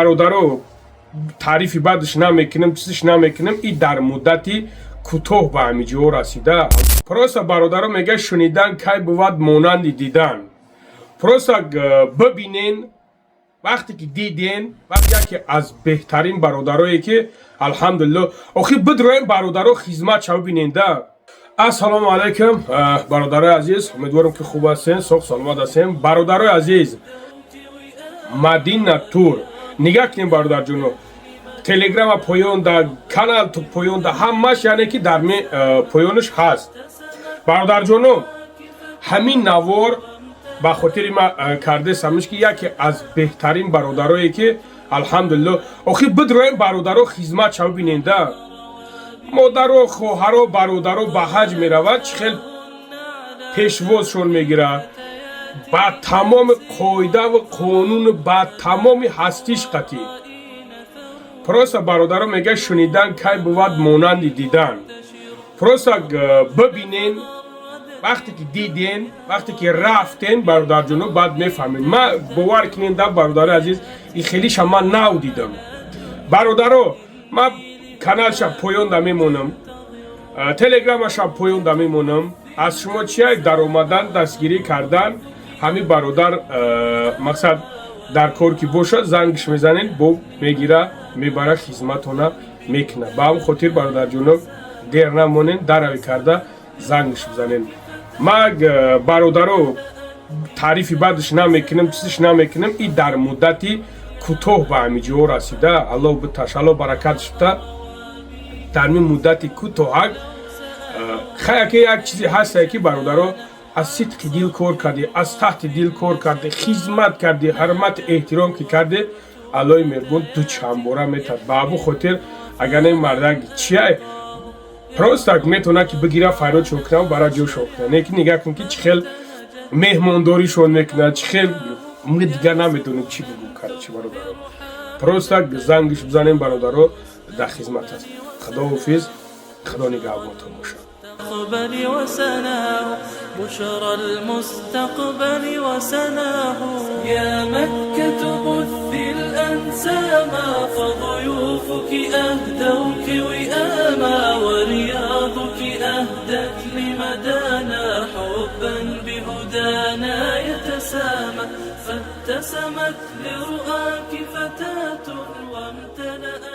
برادرو تعریفی بعدش نمیکنم چیزش نمیکنم این در مدتی کوتاه به همینجا رسیده. پروسا برادرو میگه شنیدن کی بود مانند دیدن. پروسا ببینین وقتی که دیدین وقتی که از بهترین برادرایی که الحمدلله آخه بدرایم برادرو خدمت شو ببیننده. السلام علیکم برادرای عزیز، امیدوارم که خوب هستین، صحت سلامت هستین. برادرای عزیز مدینه تور نگاه کنین برادر جونو، تلگرام پایان دا کانال تو پایان دا همش یعنی که در می پایانش هست. برادر جونو همین نوار با خاطر ما کرده سمش که یکی از بهترین برادرایی که الحمدلله آخه بدرایم برادرو خدمت شو ببیننده. مادر و خواهر و برادر و به حج می رود چخیل پیشوازشون میگیره با تمام قاعده و قانون با تمام هستیش قطعی. پروسا برادر میگه شنیدن کی بود مانند دیدن. پروسا ببینین وقتی که دیدین وقتی که رفتین برادر جونو بعد میفهمین. ما باور کنین در برادر عزیز این خیلی شما نو دیدم. برادرو ما کانالش پایان میمونم، تلگرامش پایان میمونم. از شما چی در اومدن دستگیری کردن همین برادر مقصد در کار که باشه زنگش میزنین بو میگیره میبره خدمتونه میکنه. با هم خاطر برادر جونو دیر نمونین دروی کرده زنگش بزنین. ما برادرو تعریفی بعدش نمیکنم چیزش نمیکنم این در مدتی کوتاه به همینجا رسیده. الله به تشالو برکتش بده. در این مدتی کوتاه خیلی یک چیزی هست که برادرو از صدق دل کار کرده، از تحت دل کار کرده، خدمت کرده، حرمت احترام که کرده الله میرگون دو چنبوره میتد. بابو خاطر اگر این مردک چیه پروستاک میتونه که بگیره فایرو چوکنه و برای جو شوکنه. نیکی نگاه کن که چخیل مهمانداری شون میکنه، چخیل مگه دیگر نمیدونیم چی بگو کرده چی برادرو. پروستاک زنگش بزنیم برادرو در خدمت هست. خدا حافظ، خدا نگهبانتون باشه. المستقبل وسناه بشرى المستقبل وسناه يا مكة بثي الأنساما فضيوفك أهدوك وئاما ورياضك أهدت لمدانا حبا بهدانا يتسامى فابتسمت لرؤاك فتاة وامتلأ